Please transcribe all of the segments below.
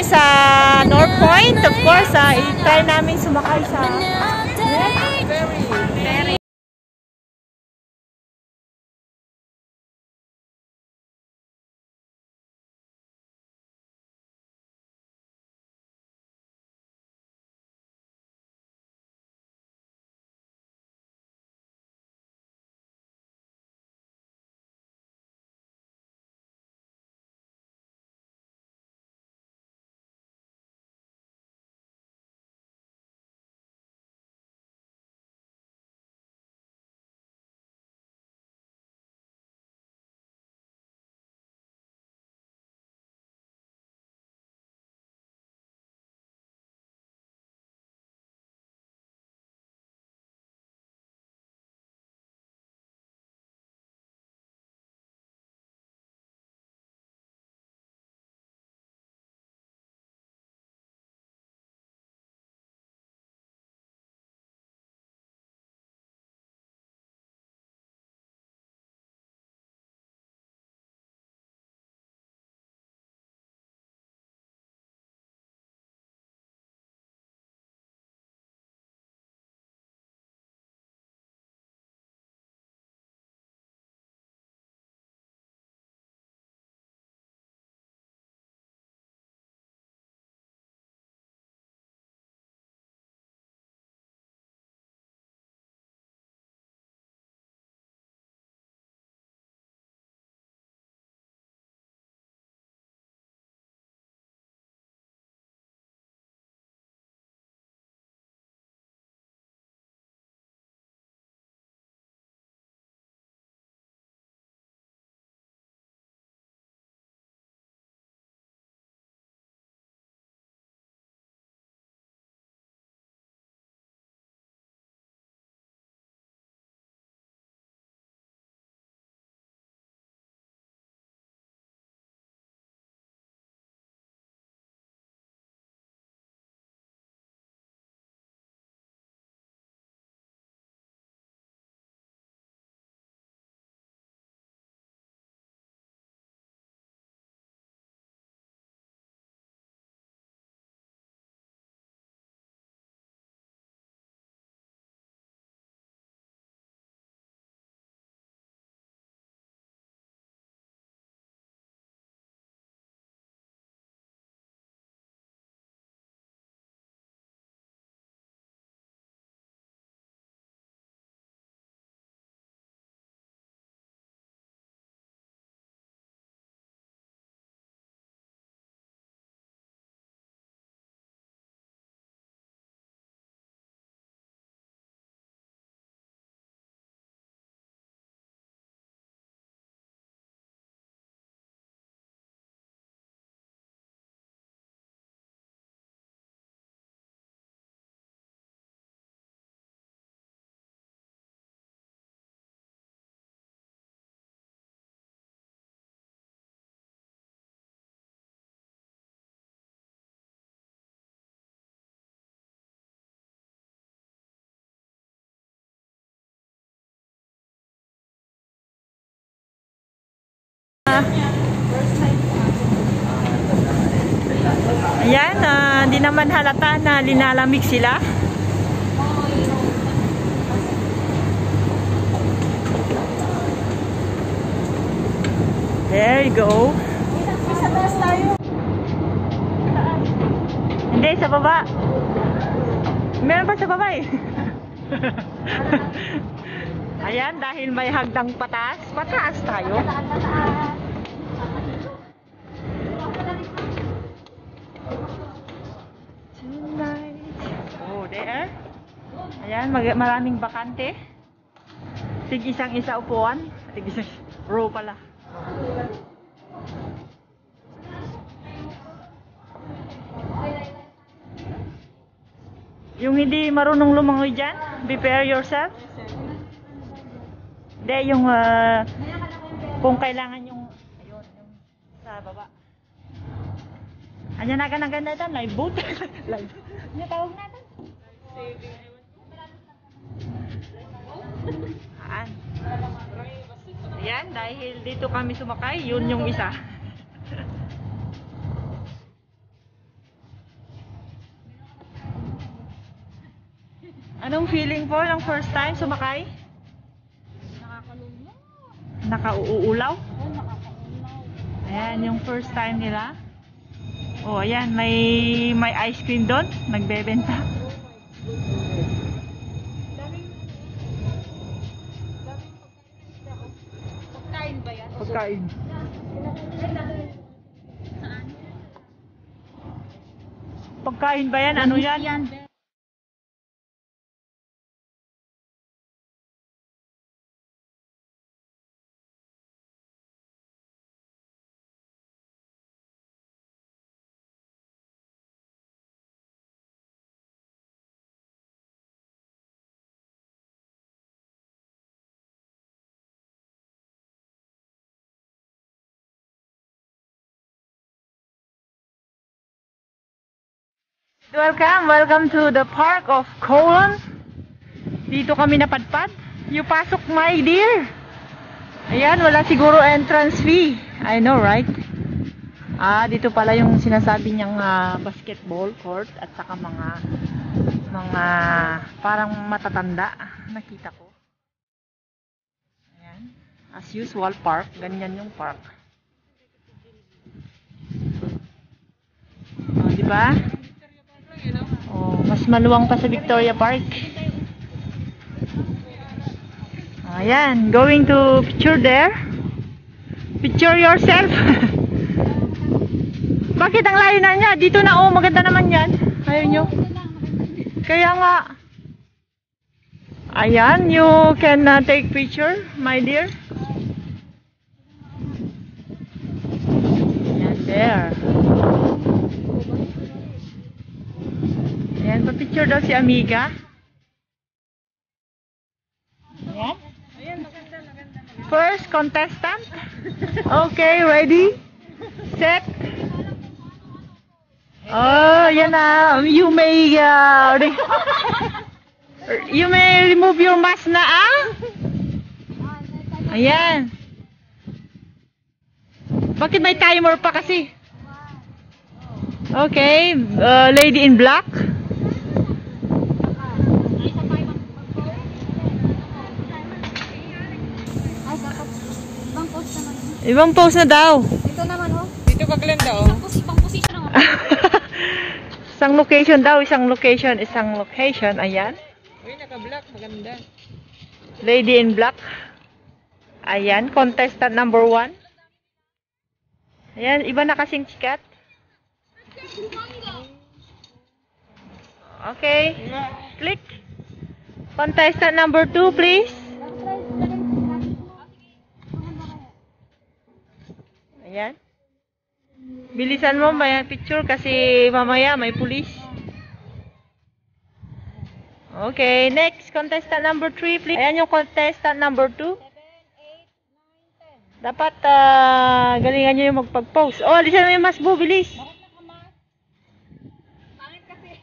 sa North Point. Of course, i-try namin sumakay sa ferry. Ayan, hindi naman halata na linalamig sila. There you go. Sa taas tayo. Hindi, sa baba. Meron pa sa baba eh. Ayan, dahil may hagdang pataas, pataas tayo. Tonight. Oh, there. Ayan, maraming bakante. Tig isang-isa upuan. Tig isang row pala. Yung hindi marunong lumangoy dyan, prepare yourself. Hindi, yung kung kailangan yung ayun, yung sa baba. Anyan na ganda natin, live boat. Live. Ano tawag natin? Ayan, dahil dito kami sumakay, yun yung isa. Anong feeling po ng first time sumakay? Nakakalunod. Nakauulaw? Oh, nakakaulaw. Ayan, yung first time nila. Oh, ayan, may ice cream doon. Nagbebenta. Daming pagkain ba yan? Pagkain. Saan? Pagkain ba yan? Ano yan? Yan. Welcome to the Park of Colon. Dito kami napadpad. You pasok, my dear. Ayan, wala siguro entrance fee. I know, right? Dito pala yung sinasabi niyang basketball court at saka mga parang matatanda. Nakita ko. Ayan. As usual, park. Ganyan yung park. Diba? Oh, mas maluwang pa sa Victoria Park. Ayan, going to picture there. Picture yourself. Bakit ang layo na niya? Dito na, oh, maganda naman yan. Ayaw nyo. Kaya nga. Ayan, you can take picture, my dear. Ayan, there. Ayan, pa-picture daw si Amiga. Ayan. First contestant. Okay, ready? Set. Oh, yan na. You may remove your mask na, Ayan. Bakit may timer pa kasi? Okay, lady in black. Ibang pose na daw. Ito naman, oh. Dito ka Glenda, oh. Ibang position naman. Isang location daw, isang location. Ayan. Uy, naka-black. Maganda. Lady in black. Ayan, contestant number 1. Ayan, iba na kasing sikat. Okay. Click. Contestant number 2, please. Ayan. Bilisan mo ba yung picture kasi mamaya may pulis. Okay, next contestant number 3, please. Ayan yung contestant number 2. Dapat galingan nyo yung magpag-pose. Oh, alisan mo yung mask mo, bilis. Pangit kasi.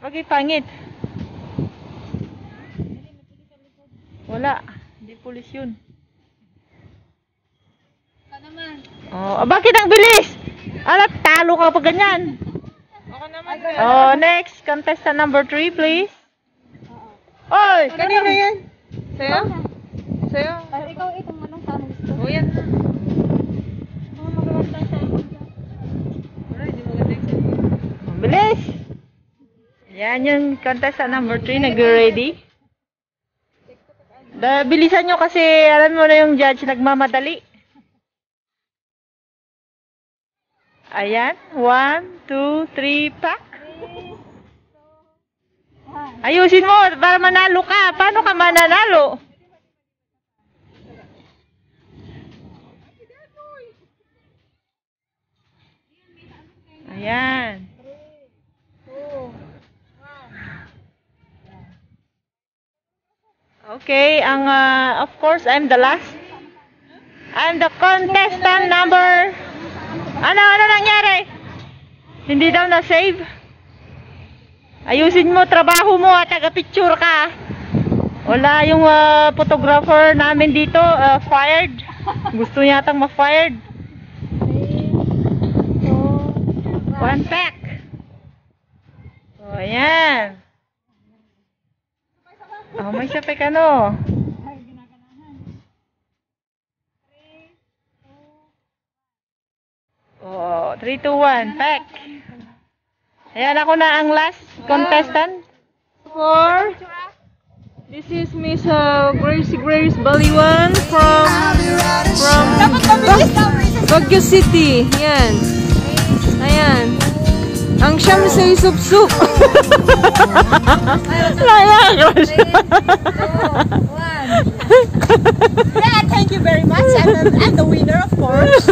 Okay, pangit. Wala, hindi pulis yun. Naman. Oh, bakit ang bilis? Alat, talo ka pa ganyan. Ako naman. Oh, next, contestant number 3, please. Oy, Kanina yan. Sa'yo? Sa'yo? Pero ikaw, itong anong saan gusto? Oh, yan na. Mga magaganda sa Wala, hindi maganda yung sa'yo. bilis. Yan yung contestant number 3, nag-ready. Bilisan nyo kasi alam mo na yung judge nagmamadali. Ayan, 1, 2, 3, pack. Ayusin mo para manalo ka. Paano ka mananalo? Ayan. Okay, of course, I'm the last. I'm the contestant number... Ano nangyari? Hindi daw na-save? Ayusin mo, trabaho mo at taga-picture ka. Wala yung photographer namin dito, fired. Gusto niya atang ma-fired. 1 pack. So, ayan. Oh, may sapay ka no. Oh, 3, 2, 1, pack. Ayan, ako na ang last contestant. This is Miss Grace Baliwan from Baguio City. Yan. Ayan. Ang siyam sa sup-sup. Laya. Yeah, thank you very much. I'm the winner, of course.